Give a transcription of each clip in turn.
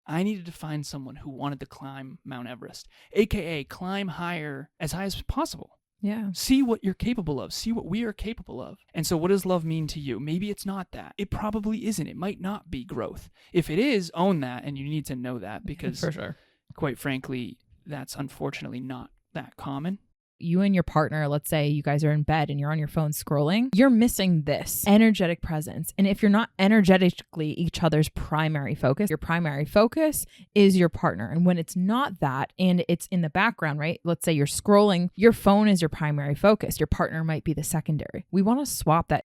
I needed to find someone who wanted to climb Mount Everest, aka climb higher, as high as possible. Yeah. See what you're capable of. See what we are capable of. And so what does love mean to you? Maybe it's not that. It probably isn't. It might not be growth. If it is, own that, and you need to know that, because For sure. quite frankly, that's unfortunately not that common. You and your partner, let's say you guys are in bed and you're on your phone scrolling, you're missing this energetic presence. And if you're not energetically each other's primary focus, your primary focus is your partner. And when it's not that and it's in the background, right? Let's say you're scrolling, your phone is your primary focus. Your partner might be the secondary. We want to swap that.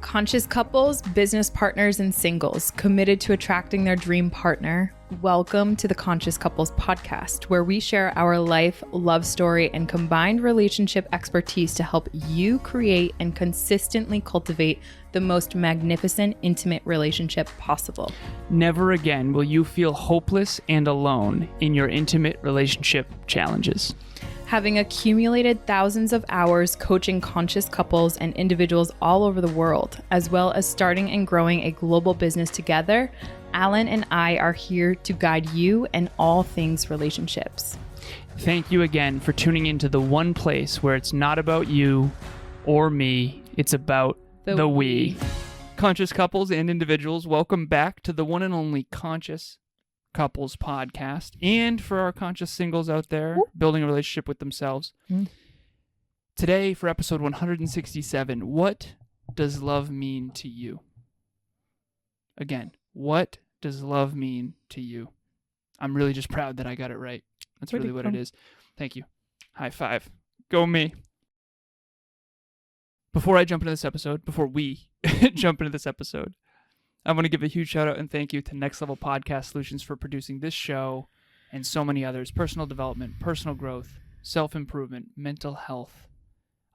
Conscious couples, business partners, and singles committed to attracting their dream partner. Welcome to the Conscious Couples podcast, where we share our life, love story, and combined relationship expertise to help you create and consistently cultivate the most magnificent, intimate relationship possible. Never again will you feel hopeless and alone in your intimate relationship challenges. Having accumulated thousands of hours coaching conscious couples and individuals all over the world, as well as starting and growing a global business together, Alan and I are here to guide you in all things relationships. Thank you again for tuning into the one place where it's not about you or me, it's about the we. Conscious couples and individuals, welcome back to the one and only Conscious Couples podcast, and for our conscious singles out there building a relationship with themselves. Today, for episode 167, what does love mean to you? Again, what does love mean to you? I'm really just proud that I got it right. That's really what it is. Thank you. High five. Go me. Before we jump into this episode, I want to give a huge shout out and thank you to Next Level Podcast Solutions for producing this show and so many others. Personal development, personal growth, self-improvement, mental health.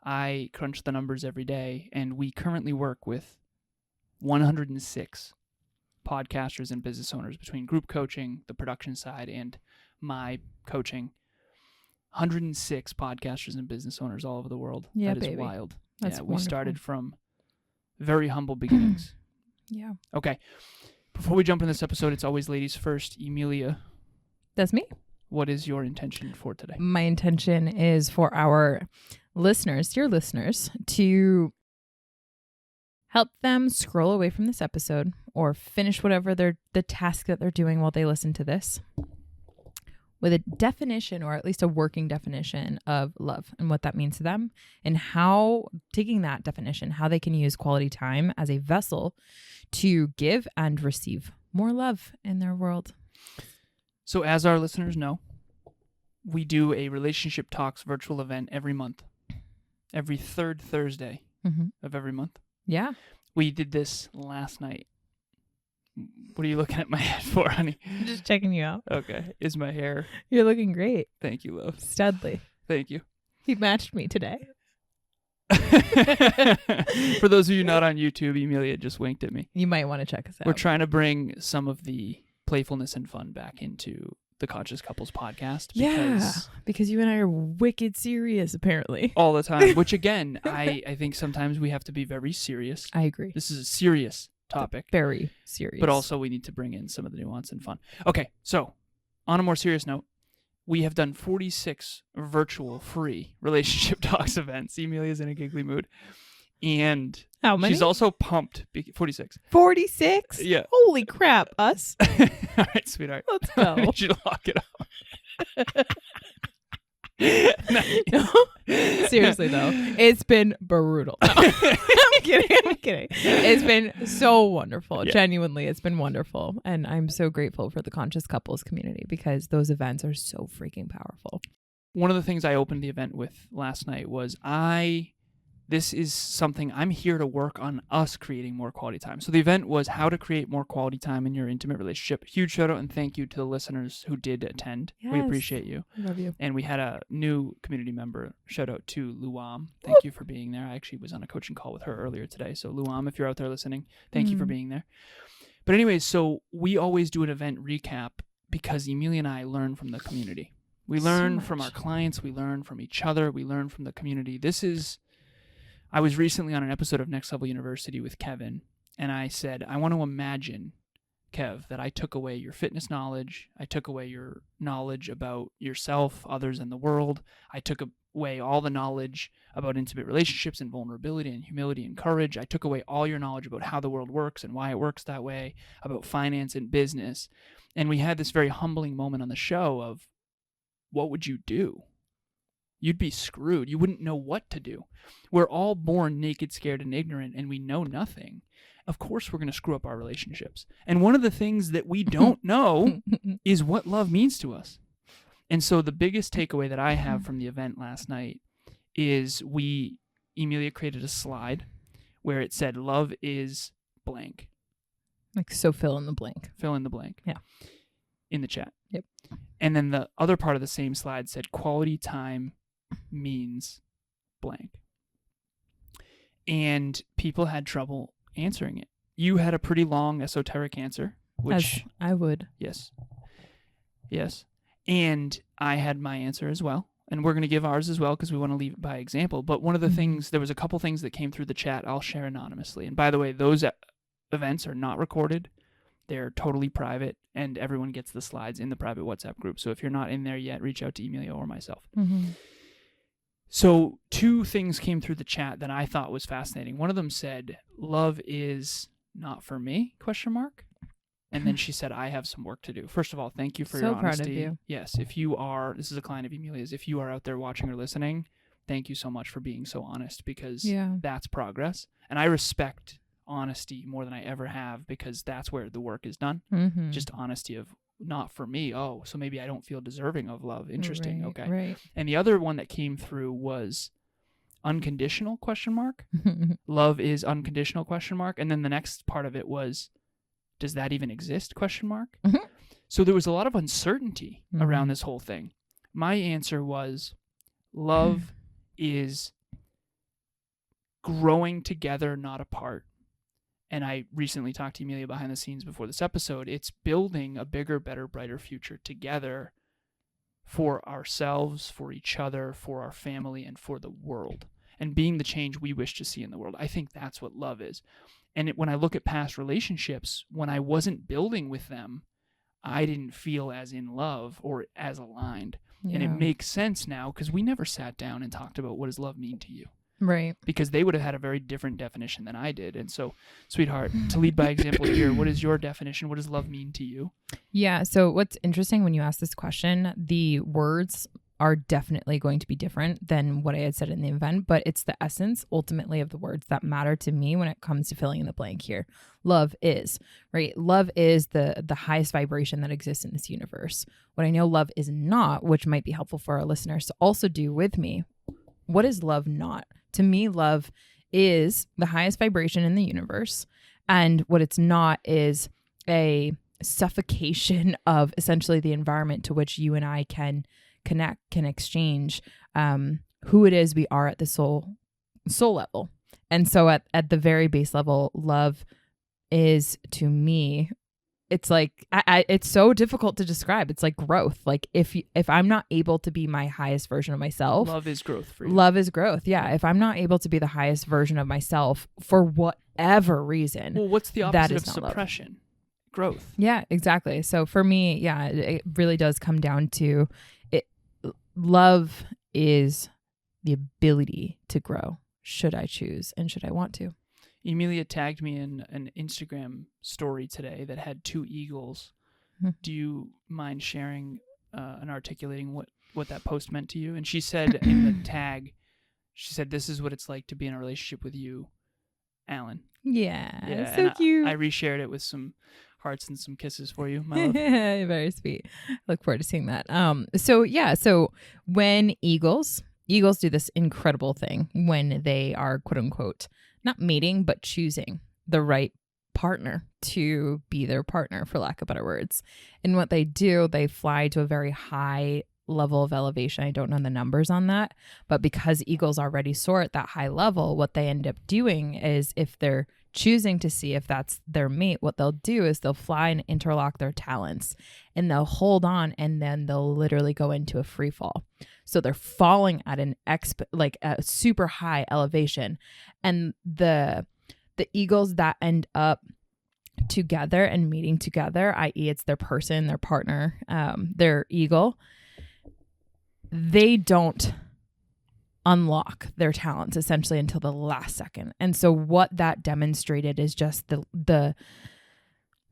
I crunch the numbers every day, and we currently work with 106 podcasters and business owners between group coaching, the production side, and my coaching. 106 podcasters and business owners all over the world. Yeah, that is baby. Wild. That's we wonderful. started from very humble beginnings. Yeah. Okay. Before we jump into this episode, it's always ladies first. Emilia, That's me. what is your intention for today? My intention is for our listeners, your listeners, to help them scroll away from this episode or finish whatever the task that they're doing while they listen to this with a definition, or at least a working definition, of love and what that means to them, and how, taking that definition, how they can use quality time as a vessel to give and receive more love in their world. So as our listeners know, we do a Relationship Talks virtual event every month, every third Thursday of every month. Yeah. We did this last night. What are you looking at my head for, honey? I'm just checking you out. Okay. Is my hair? You're looking great. Thank you, love. Studley. Thank you. He matched me today. For those of you not on YouTube, Emilia just winked at me. You might want to check us out. We're trying to bring some of the playfulness and fun back into the Conscious Couples podcast. Because you and I are wicked serious, apparently. All the time, which again, I think sometimes we have to be very serious. I agree. This is a serious topic. Very serious. But also we need to bring in some of the nuance and fun. Okay, so on a more serious note, we have done 46 virtual free Relationship Talks events. Emilia's in a giggly mood. And how many? She's also pumped. 46. 46? Yeah. Holy crap, us. All right, sweetheart. Let's go. I need you to lock it up. No. Seriously, though, it's been brutal. No. I'm kidding. It's been so wonderful. Yeah. Genuinely, it's been wonderful. And I'm so grateful for the Conscious Couples community because those events are so freaking powerful. One of the things I opened the event with last night was this is something I'm here to work on us creating more quality time. So the event was how to create more quality time in your intimate relationship. Huge shout out and thank you to the listeners who did attend. Yes. We appreciate you. Love you. And we had a new community member. Shout out to Luam. Thank you for being there. I actually was on a coaching call with her earlier today. So Luam, if you're out there listening, thank you for being there. But anyways, so we always do an event recap because Emilia and I learn from the community. We learn from our clients. We learn from each other. We learn from the community. I was recently on an episode of Next Level University with Kevin, and I said, I want to imagine Kev, that I took away your fitness knowledge. I took away your knowledge about yourself, others, and the world. I took away all the knowledge about intimate relationships and vulnerability and humility and courage. I took away all your knowledge about how the world works and why it works that way, about finance and business. And we had this very humbling moment on the show of, what would you do? You'd be screwed. You wouldn't know what to do. We're all born naked, scared, and ignorant, and we know nothing. Of course we're going to screw up our relationships. And one of the things that we don't know is what love means to us. And so the biggest takeaway that I have from the event last night is Emilia created a slide where it said, love is blank. Like, so fill in the blank. Fill in the blank. Yeah. In the chat. Yep. And then the other part of the same slide said, quality time means blank. And people had trouble answering it. You had a pretty long esoteric answer, which as I would. Yes. And I had my answer as well. And we're going to give ours as well because we want to leave it by example. But one of the things, there was a couple things that came through the chat I'll share anonymously. And by the way, those events are not recorded. They're totally private, and everyone gets the slides in the private WhatsApp group. So if you're not in there yet, reach out to Emilia or myself. Mm-hmm. So 2 things came through the chat that I thought was fascinating. One of them said, love is not for me, ? And then she said, I have some work to do. First of all, thank you for your honesty. So proud of you. Yes, if you are, this is a client of Emilia's, if you are out there watching or listening, thank you so much for being so honest, because that's progress. And I respect honesty more than I ever have, because that's where the work is done. Mm-hmm. Just honesty of, not for me. Oh, so maybe I don't feel deserving of love. Interesting. Right, okay. Right. And the other one that came through was unconditional ? Love is unconditional ? And then the next part of it was, does that even exist ? Mm-hmm. So there was a lot of uncertainty around this whole thing. My answer was, love is growing together, not apart. And I recently talked to Emilia behind the scenes before this episode. It's building a bigger, better, brighter future together for ourselves, for each other, for our family, and for the world. And being the change we wish to see in the world. I think that's what love is. And when I look at past relationships, when I wasn't building with them, I didn't feel as in love or as aligned. Yeah. And it makes sense now, because we never sat down and talked about, what does love mean to you? Right. Because they would have had a very different definition than I did. And so, sweetheart, to lead by example here, what is your definition? What does love mean to you? Yeah. So what's interesting when you ask this question, the words are definitely going to be different than what I had said in the event, but it's the essence ultimately of the words that matter to me when it comes to filling in the blank here. Love is, right? Love is the highest vibration that exists in this universe. What I know love is not, which might be helpful for our listeners to also do with me. What is love not? To me, love is the highest vibration in the universe. And what it's not is a suffocation of essentially the environment to which you and I can connect, can exchange who it is we are at the soul level. And so at the very base level, love is, to me, it's like, it's so difficult to describe. It's like growth. Like if I'm not able to be my highest version of myself, love is growth for you. Love is growth. Yeah. If I'm not able to be the highest version of myself for whatever reason, well, what's the opposite of suppression? Love. Growth. Yeah, exactly. So for me, yeah, it really does come down to it. Love is the ability to grow. Should I choose and should I want to? Emilia tagged me in an Instagram story today that had 2 eagles. Mm-hmm. Do you mind sharing and articulating what that post meant to you? And she said in the tag, she said, this is what it's like to be in a relationship with you, Alan. Yeah, so cute. I reshared it with some hearts and some kisses for you, my love. Very sweet. Look forward to seeing that. So when eagles do this incredible thing when they are, quote unquote, not mating, but choosing the right partner to be their partner, for lack of better words. And what they do, they fly to a very high level of elevation. I don't know the numbers on that, but because eagles already soar at that high level, what they end up doing is, if they're choosing to see if that's their mate, what they'll do is they'll fly and interlock their talons and they'll hold on, and then they'll literally go into a free fall. So they're falling at a super high elevation. And the eagles that end up together and meeting together, i.e. it's their person, their partner, their eagle, they don't unlock their talents essentially until the last second. And so what that demonstrated is just the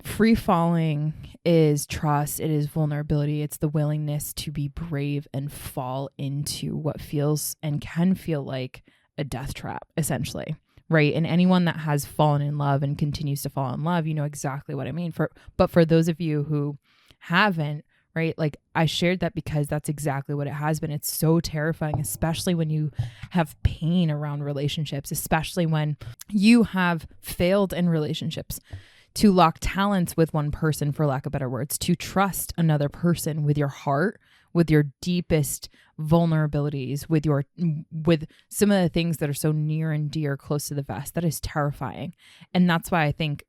free falling is trust, it is vulnerability, it's the willingness to be brave and fall into what feels and can feel like a death trap, essentially. Right. And anyone that has fallen in love and continues to fall in love, you know exactly what I mean. But for those of you who haven't, right, like I shared that because that's exactly what it has been. It's so terrifying, especially when you have pain around relationships, especially when you have failed in relationships, to lock talents with one person, for lack of better words, to trust another person with your heart, with your deepest vulnerabilities, with some of the things that are so near and dear, close to the vest. That is terrifying. And that's why I think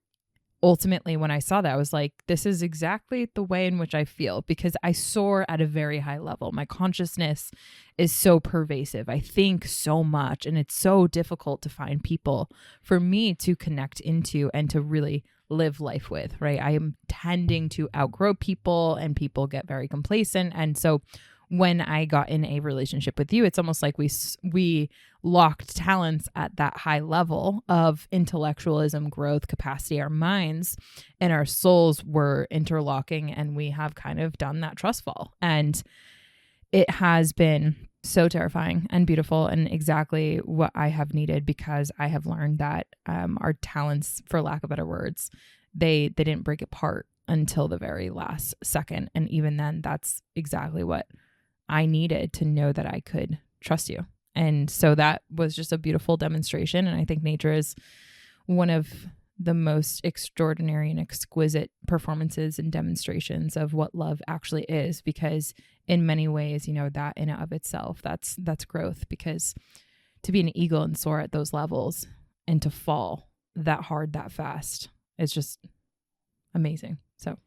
ultimately when I saw that, I was like, this is exactly the way in which I feel, because I soar at a very high level. My consciousness is so pervasive. I think so much, and it's so difficult to find people for me to connect into and to really live life with, right? I am tending to outgrow people, and people get very complacent. And so when I got in a relationship with you, it's almost like we locked talents at that high level of intellectualism, growth, capacity, our minds and our souls were interlocking, and we have kind of done that trust fall. And it has been so terrifying and beautiful, and exactly what I have needed, because I have learned that our talents, for lack of better words, they didn't break apart until the very last second. And even then, that's exactly what I needed to know that I could trust you. And so that was just a beautiful demonstration. And I think nature is one of the most extraordinary and exquisite performances and demonstrations of what love actually is, because in many ways, you know, that in and of itself, that's growth, because to be an eagle and soar at those levels and to fall that hard, that fast, is just amazing. So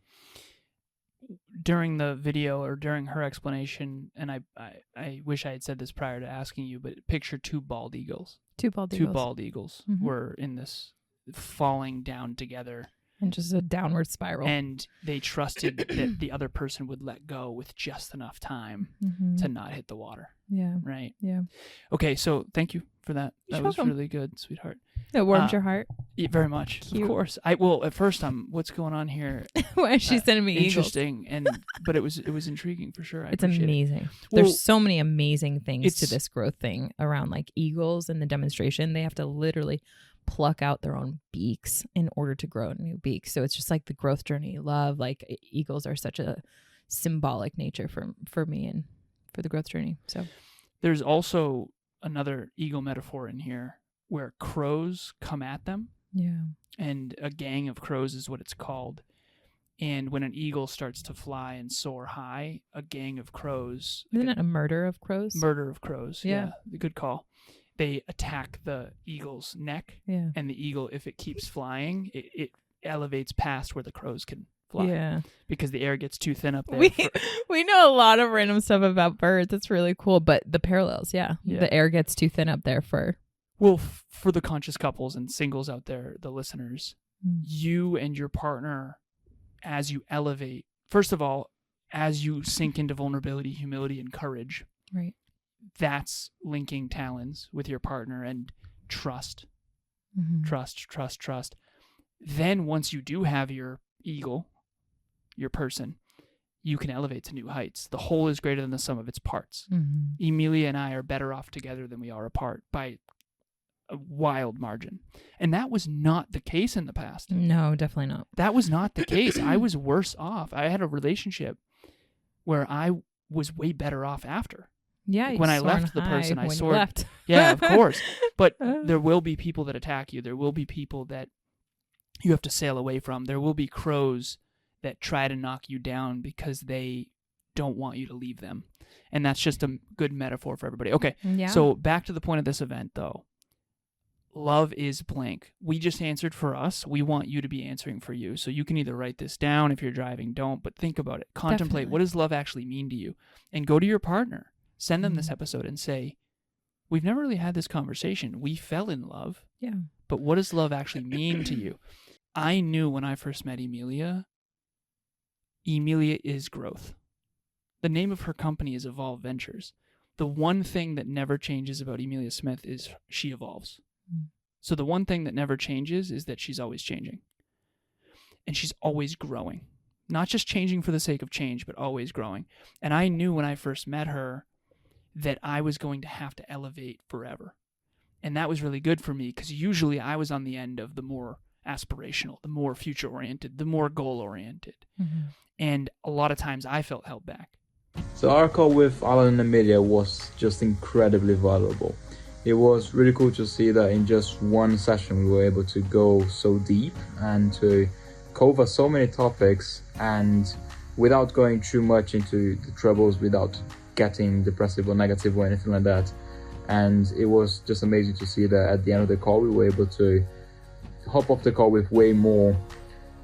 during the video, or during her explanation, and I wish I had said this prior to asking you, but picture two bald eagles. Two bald eagles mm-hmm. were in this falling down together. And just a downward spiral. And they trusted that the other person would let go with just enough time mm-hmm. to not hit the water. Yeah. Right? Yeah. Okay, so thank you for that. That was welcome. really good, sweetheart. It warmed your heart? Yeah, very much. Cute. Of course. Well, at first what's going on here? Why is she sending me interesting eagles? But it was intriguing for sure. It's amazing. There's so many amazing things to this growth thing around, like eagles and the demonstration. They have to literally pluck out their own beaks in order to grow new beaks. So it's just like the growth journey. Love, like eagles are such a symbolic nature for me and for the growth journey. So there's also another eagle metaphor in here where crows come at them. Yeah. And a gang of crows is what it's called. And when an eagle starts to fly and soar high, a gang of crows. Isn't it a murder of crows? Murder of crows. Yeah. Good call. They attack the eagle's neck. Yeah. And the eagle, if it keeps flying, it elevates past where the crows can fly. Yeah. Because the air gets too thin up there. We know a lot of random stuff about birds. It's really cool. But the parallels, yeah. The air gets too thin up there for... Well, for the conscious couples and singles out there, the listeners, you and your partner, as you elevate, first of all, as you sink into vulnerability, humility, and courage, right? That's linking talons with your partner and trust, trust. Then once you do have your eagle, your person, you can elevate to new heights. The whole is greater than the sum of its parts. Emilia and I are better off together than we are apart by a wild margin. And that was not the case in the past. No, definitely not. That was not the case. I was worse off. I had a relationship where I was way better off after. Yeah. Like when I left the person, I soared. Left. Yeah, of course. But there will be people that attack you. There will be people that you have to sail away from. There will be crows that try to knock you down because they don't want you to leave them. And that's just a good metaphor for everybody. Okay. Yeah. So back to the point of this event, though. Love is blank. We just answered for us. We want you to be answering for you. So you can either write this down if you're driving, don't, but think about it. Contemplate. Definitely. What does love actually mean to you? And go to your partner. Send them this episode and say, we've never really had this conversation. We fell in love. Yeah. But what does love actually mean to you? I knew when I first met Emilia is growth. The name of her company is Evolve Ventures. The one thing that never changes about Emilia Smith is she evolves. So the one thing that never changes is that she's always changing. And she's always growing. Not just changing for the sake of change, but always growing. And I knew when I first met her that I was going to have to elevate forever. And that was really good for me because usually I was on the end of the more aspirational, the more future-oriented, the more goal-oriented. And a lot of times I felt held back. So our call with Alan and Emilia was just incredibly valuable. It was really cool to see that in just one session we were able to go so deep and to cover so many topics, and without going too much into the troubles, without getting depressive or negative or anything like that. And it was just amazing to see that at the end of the call we were able to hop off the call with way more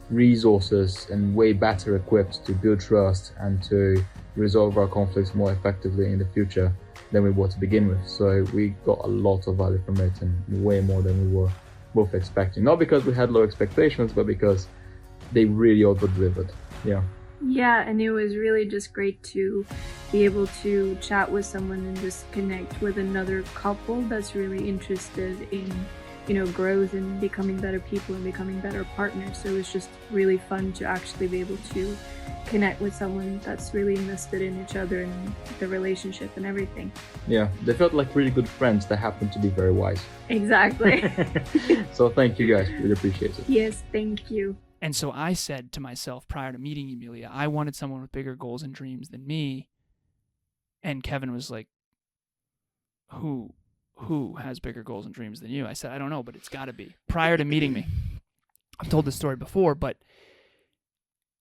resources and way better equipped to build trust and to resolve our conflicts more effectively in the future than we were to begin with. So we got a lot of value from it, and way more than we were both expecting. Not because we had low expectations, but because they really over-delivered. Yeah, and it was really just great to be able to chat with someone and just connect with another couple that's really interested in, growth and becoming better people and becoming better partners. So it was just really fun to actually be able to connect with someone that's really invested in each other and the relationship and everything. Yeah, they felt like really good friends that happened to be very wise. Exactly. So thank you guys, really appreciate it. Yes, thank you. And so I said to myself prior to meeting Emilia, I wanted someone with bigger goals and dreams than me. And Kevin was like, who has bigger goals and dreams than you? I said, I don't know, but it's got to be. Prior to meeting me, I've told this story before, but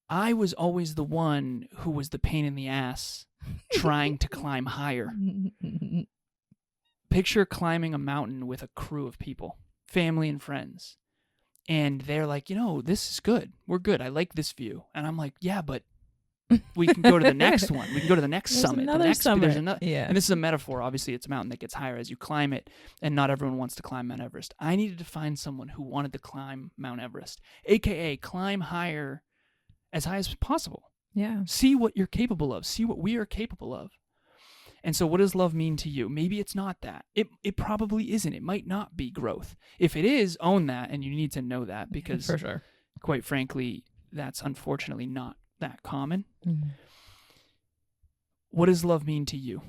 I was always the one who was the pain in the ass trying to climb higher. Picture climbing a mountain with a crew of people, family and friends. And they're like, this is good. We're good. I like this view. And I'm like, yeah, but we can go to the next one. We can go to the next summit. Summit. There's another. Yeah. And this is a metaphor. Obviously, it's a mountain that gets higher as you climb it, and not everyone wants to climb Mount Everest. I needed to find someone who wanted to climb Mount Everest, a.k.a. climb higher, as high as possible. Yeah. See what you're capable of. See what we are capable of. And so what does love mean to you? Maybe it's not that. It probably isn't. It might not be growth. If it is, own that, and you need to know that, because for sure, quite frankly, that's unfortunately not that common. What does love mean to you?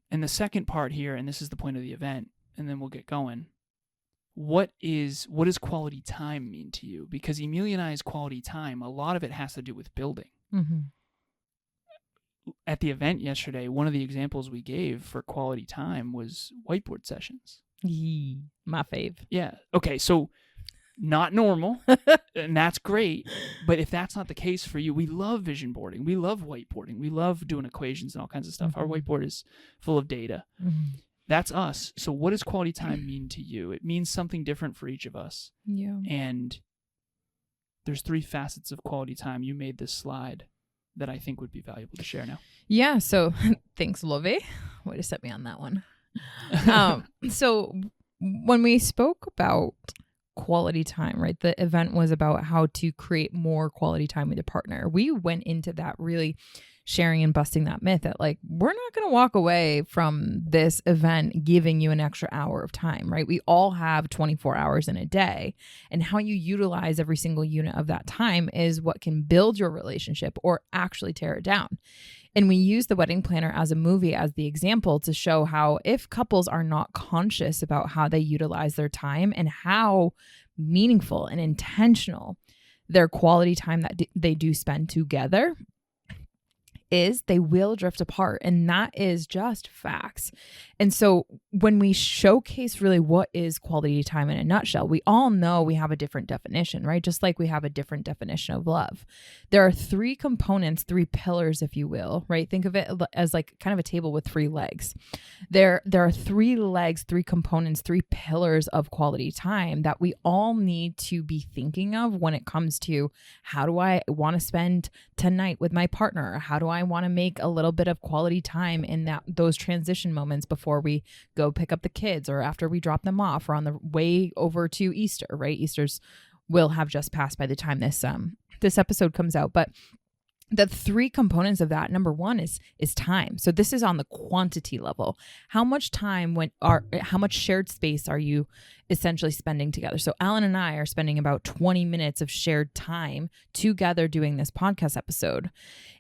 And the second part here, and this is the point of the event, and then we'll get going. What does quality time mean to you? Because Emilia and I's quality time, a lot of it has to do with building. At the event yesterday, one of the examples we gave for quality time was whiteboard sessions. My fave. Yeah. Okay, so not normal, and that's great. But if that's not the case for you, we love vision boarding. We love whiteboarding. We love doing equations and all kinds of stuff. Our whiteboard is full of data. That's us. So what does quality time mean to you? It means something different for each of us. Yeah. And there's 3 facets of quality time. You made this slide that I think would be valuable to share now. Yeah. So thanks, Lovey. Way to set me on that one. So when we spoke about quality time, right? The event was about how to create more quality time with your partner. We went into that really sharing and busting that myth that we're not going to walk away from this event giving you an extra hour of time, right? We all have 24 hours in a day, and how you utilize every single unit of that time is what can build your relationship or actually tear it down. And we use the wedding planner as a movie as the example to show how if couples are not conscious about how they utilize their time and how meaningful and intentional their quality time that they do spend together is, they will drift apart. And that is just facts. And so when we showcase really what is quality time in a nutshell, we all know we have a different definition, right? Just like we have a different definition of love. There are 3 components, 3 pillars, if you will, right? Think of it as kind of a table with 3 legs. There are 3 legs, 3 components, 3 pillars of quality time that we all need to be thinking of when it comes to how do I want to spend tonight with my partner? How do I want to make a little bit of quality time in those transition moments before we go pick up the kids or after we drop them off or on the way over to Easter, right? Easter's will have just passed by the time this episode comes out. But the 3 components of that, number 1 is time. So this is on the quantity level. How much time how much shared space are you essentially spending together? So Alan and I are spending about 20 minutes of shared time together doing this podcast episode.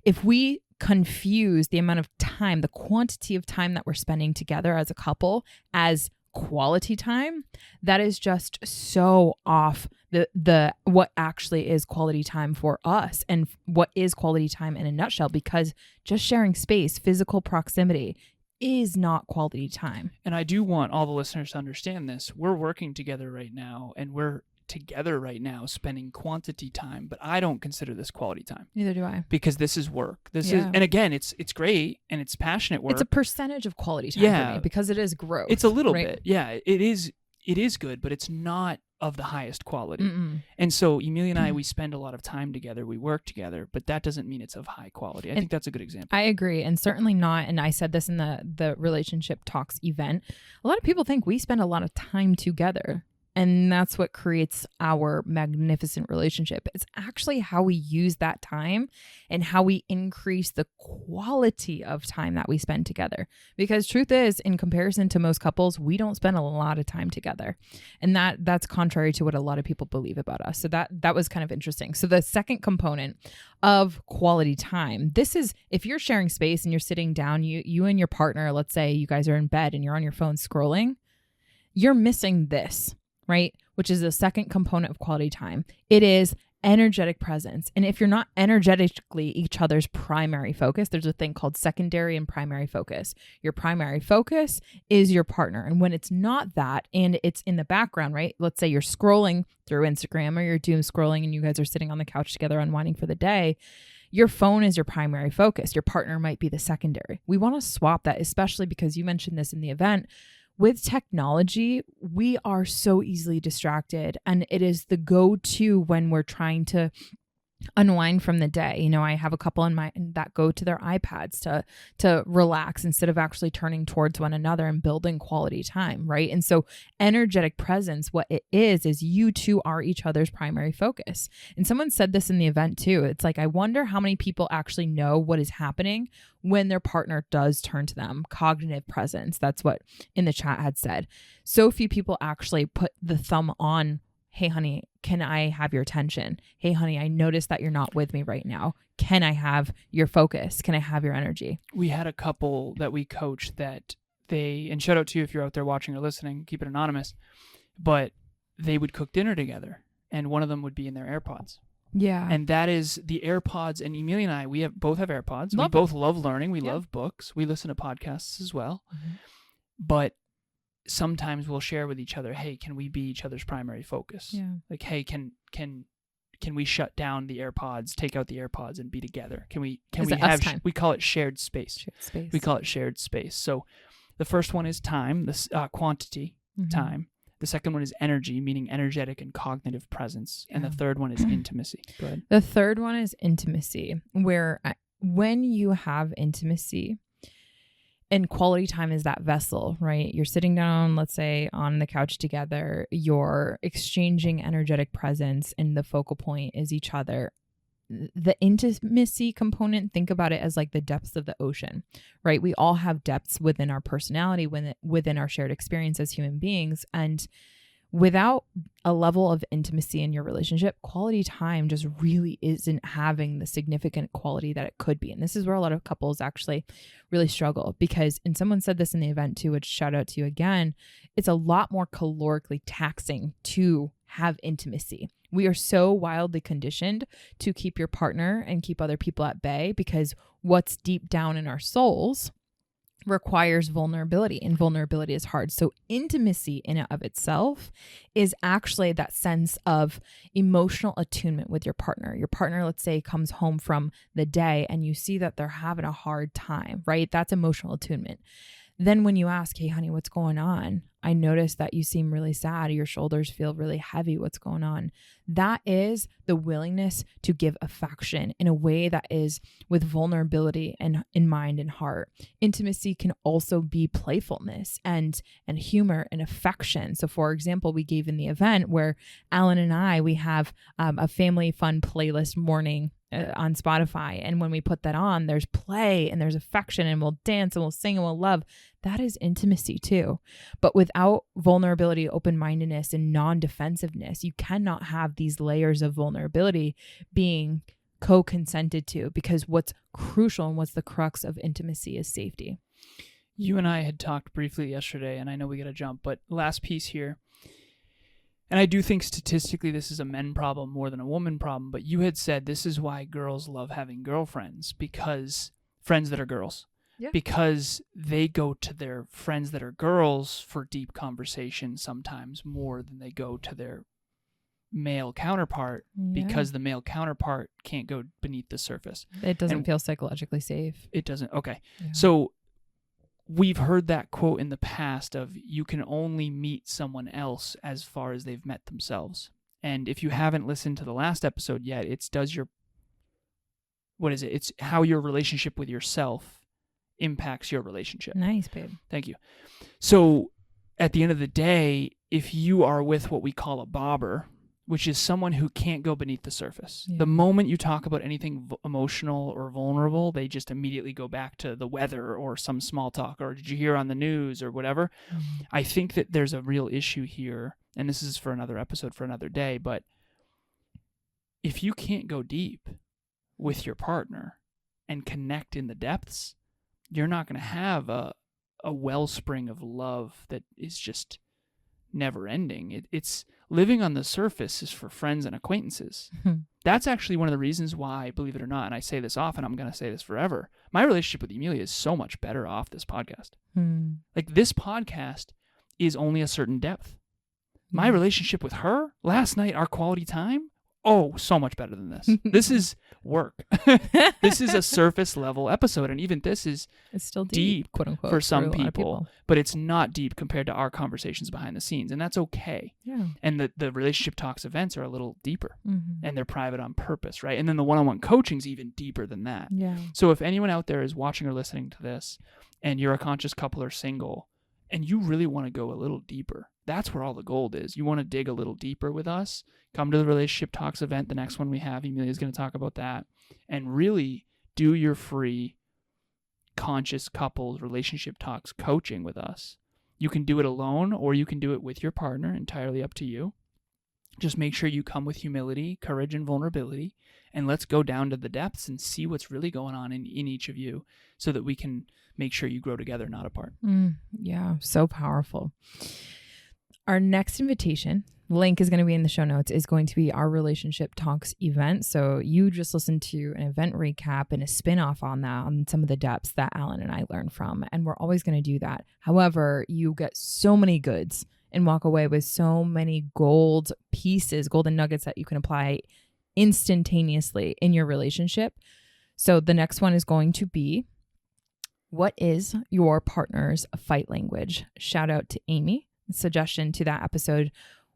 If we confuse the amount of time, the quantity of time that we're spending together as a couple as quality time, that is just so off the what actually is quality time for us and what is quality time in a nutshell, because just sharing space, physical proximity is not quality time. And I do want all the listeners to understand this. We're working together right now, and we're together right now spending quantity time, but I don't consider this quality time. Neither do I. Because this is work. This is, and again, it's great and it's passionate work. It's a percentage of quality time for me because it is growth. It's a little bit. Yeah, it is good, but it's not of the highest quality. And so Emilia and I, we spend a lot of time together, we work together, but that doesn't mean it's of high quality. I think that's a good example. I agree, and certainly not, and I said this in the Relationship Talks event, a lot of people think we spend a lot of time together. And that's what creates our magnificent relationship. It's actually how we use that time and how we increase the quality of time that we spend together. Because truth is, in comparison to most couples, we don't spend a lot of time together. And that's contrary to what a lot of people believe about us. So that was kind of interesting. So the second component of quality time, this is if you're sharing space and you're sitting down, you and your partner, let's say you guys are in bed and you're on your phone scrolling, you're missing this. Right? Which is the second component of quality time. It is energetic presence. And if you're not energetically each other's primary focus, there's a thing called secondary and primary focus. Your primary focus is your partner. And when it's not that and it's in the background, right? Let's say you're scrolling through Instagram or you're doom scrolling and you guys are sitting on the couch together unwinding for the day. Your phone is your primary focus. Your partner might be the secondary. We want to swap that, especially because you mentioned this in the event. With technology, we are so easily distracted, and it is the go-to when we're trying to unwind from the day. You know, I have a couple in mind that go to their iPads to relax instead of actually turning towards one another and building quality time, right? And so energetic presence, what it is you two are each other's primary focus. And someone said this in the event too. It's like, I wonder how many people actually know what is happening when their partner does turn to them. Cognitive presence. That's what in the chat had said. So few people actually put the thumb on, hey, honey, can I have your attention? Hey, honey, I noticed that you're not with me right now. Can I have your focus? Can I have your energy? We had a couple that we coached that and shout out to you if you're out there watching or listening, keep it anonymous, but they would cook dinner together and one of them would be in their AirPods. Yeah. And that is the AirPods. And Emilia and I, both have AirPods. We both love learning. We love books. We listen to podcasts as well. But sometimes we'll share with each other, hey, can we be each other's primary focus? Yeah. Like, hey, can we shut down the AirPods, take out the AirPods and be together? Can we have time? We call it shared space. We call it shared space. So the first one is time, the quantity, time. The second one is energy, meaning energetic and cognitive presence. And the third one is intimacy. Go ahead. The third one is intimacy, where when you have intimacy, and quality time is that vessel, right? You're sitting down, let's say, on the couch together. You're exchanging energetic presence, and the focal point is each other. The intimacy component, think about it as like the depths of the ocean, right? We all have depths within our personality, within our shared experience as human beings. And without a level of intimacy in your relationship, quality time just really isn't having the significant quality that it could be. And this is where a lot of couples actually really struggle because, and someone said this in the event too, which shout out to you again, it's a lot more calorically taxing to have intimacy. We are so wildly conditioned to keep your partner and keep other people at bay because what's deep down in our souls requires vulnerability, and vulnerability is hard. So intimacy in and of itself is actually that sense of emotional attunement with your partner. Your partner, let's say, comes home from the day and you see that they're having a hard time, right? That's emotional attunement. Then when you ask, hey, honey, what's going on? I noticed that you seem really sad. Your shoulders feel really heavy. What's going on? That is the willingness to give affection in a way that is with vulnerability and in mind and heart. Intimacy can also be playfulness and humor and affection. So for example, we gave in the event where Alan and I, we have a family fun playlist morning on Spotify. And when we put that on, there's play and there's affection and we'll dance and we'll sing and we'll love. That is intimacy too. But without vulnerability, open-mindedness, and non-defensiveness, you cannot have these layers of vulnerability being co-consented to, because what's crucial and what's the crux of intimacy is safety. You and I had talked briefly yesterday, and I know we got to jump, but last piece here. And I do think statistically this is a men problem more than a woman problem, but you had said this is why girls love having girlfriends, because friends that are girls. Yeah. Because they go to their friends that are girls for deep conversation sometimes more than they go to their male counterpart, because the male counterpart can't go beneath the surface. It doesn't feel psychologically safe. It doesn't. Okay. Yeah. So we've heard that quote in the past of you can only meet someone else as far as they've met themselves. And if you haven't listened to the last episode yet, it's how your relationship with yourself impacts your relationship. Nice, babe. Thank you. So at the end of the day, if you are with what we call a bobber, which is someone who can't go beneath the surface. Yeah. The moment you talk about anything emotional or vulnerable, they just immediately go back to the weather or some small talk or did you hear on the news or whatever. Mm-hmm. I think that there's a real issue here, and this is for another episode for another day, but if you can't go deep with your partner and connect in the depths, you're not going to have a wellspring of love that is just never ending. It's living on the surface is for friends and acquaintances. Mm-hmm. That's actually one of the reasons why, believe it or not, and I say this often, I'm going to say this forever, my relationship with Emilia is so much better off this podcast. Mm. Like this podcast is only a certain depth. My relationship with her last night, our quality time, so much better than this. This is work. This is a surface level episode, and even this is it's still deep quote unquote, for some people, but it's not deep compared to our conversations behind the scenes, and that's okay. Yeah. And the relationship talks events are a little deeper, and they're private on purpose, right? And then the one-on-one coaching is even deeper than that. Yeah. So if anyone out there is watching or listening to this, and you're a conscious couple or single, and you really want to go a little deeper, that's where all the gold is. You want to dig a little deeper with us, come to the Relationship Talks event, the next one we have. Emilia is going to talk about that, and really do your free conscious couples relationship talks coaching with us. You can do it alone or you can do it with your partner, entirely up to you. Just make sure you come with humility, courage, and vulnerability, and let's go down to the depths and see what's really going on in each of you so that we can make sure you grow together, not apart. Yeah, so powerful. Our next invitation, link is going to be in the show notes, is going to be our Relationship Talks event. So you just listened to an event recap and a spin-off on that, on some of the depths that Alan and I learned from. And we're always going to do that. However, you get so many goods and walk away with so many golden nuggets that you can apply instantaneously in your relationship. So the next one is going to be, what is your partner's fight language? Shout out to Amy. Suggestion to that episode,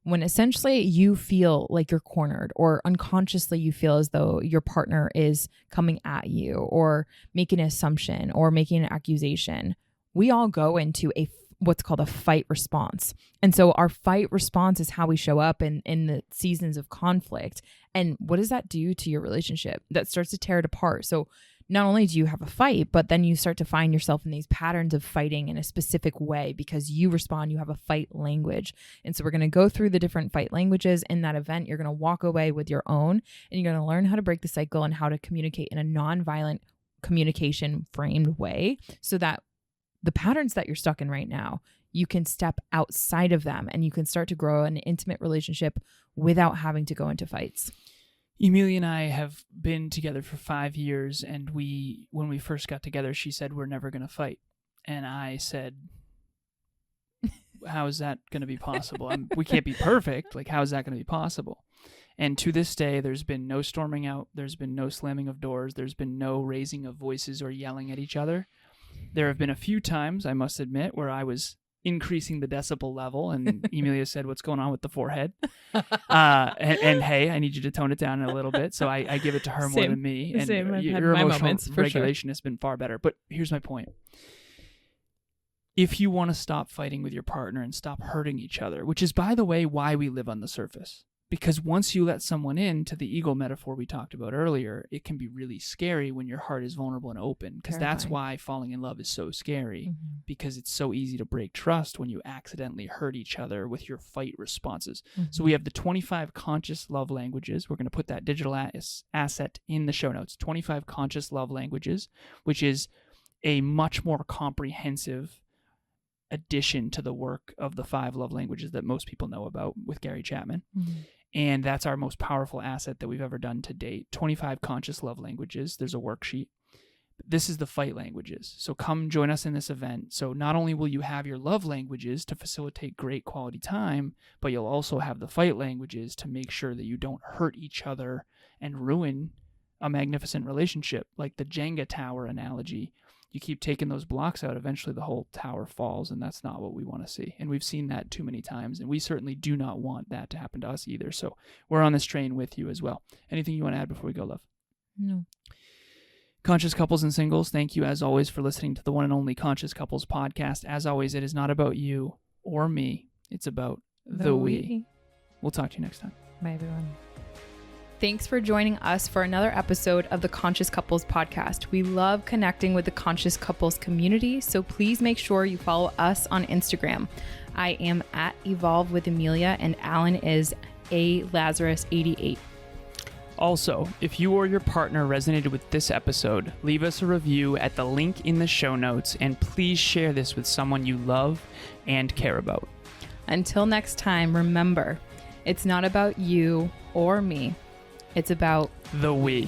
when essentially you feel like you're cornered or unconsciously you feel as though your partner is coming at you or making an assumption or making an accusation, we all go into what's called a fight response. And so our fight response is how we show up in the seasons of conflict. And what does that do to your relationship? That starts to tear it apart. So not only do you have a fight, but then you start to find yourself in these patterns of fighting in a specific way because you respond, you have a fight language. And so we're going to go through the different fight languages in that event. You're going to walk away with your own, and you're going to learn how to break the cycle and how to communicate in a nonviolent communication framed way so that the patterns that you're stuck in right now, you can step outside of them and you can start to grow an intimate relationship without having to go into fights. Emilia and I have been together for 5 years, and when we first got together, she said, we're never going to fight. And I said, how is that going to be possible? We can't be perfect. Like, how is that going to be possible? And to this day, there's been no storming out. There's been no slamming of doors. There's been no raising of voices or yelling at each other. There have been a few times, I must admit, where I was increasing the decibel level. And Emilia said, what's going on with the forehead? And hey, I need you to tone it down a little bit. So I give it to her more than me. And Same. I've had your my emotional moments, for regulation has been far better. But here's my point. If you want to stop fighting with your partner and stop hurting each other, which is, by the way, why we live on the surface. Because once you let someone into the ego metaphor we talked about earlier, it can be really scary when your heart is vulnerable and open. Because that's why falling in love is so scary. Mm-hmm. Because it's so easy to break trust when you accidentally hurt each other with your fight responses. Mm-hmm. So we have the 25 conscious love languages. We're going to put that digital asset in the show notes. 25 conscious love languages, which is a much more comprehensive addition to the work of the 5 love languages that most people know about with Gary Chapman. Mm-hmm. And that's our most powerful asset that we've ever done to date. 25 conscious love languages. There's a worksheet. This is the fight languages. So come join us in this event. So not only will you have your love languages to facilitate great quality time, but you'll also have the fight languages to make sure that you don't hurt each other and ruin a magnificent relationship. Like the Jenga tower analogy. You keep taking those blocks out, eventually the whole tower falls, and that's not what we want to see. And we've seen that too many times, and we certainly do not want that to happen to us either. So we're on this train with you as well. Anything you want to add before we go, love? No. Conscious couples and singles, thank you as always for listening to the one and only Conscious Couples podcast. As always, it is not about you or me. It's about the we. We'll talk to you next time. Bye, everyone. Thanks for joining us for another episode of the Conscious Couples podcast. We love connecting with the Conscious Couples community, so please make sure you follow us on Instagram. I am at Evolve with Emilia, and Alan is alazarus88. Also, if you or your partner resonated with this episode, leave us a review at the link in the show notes, and please share this with someone you love and care about. Until next time, remember, it's not about you or me. It's about the we.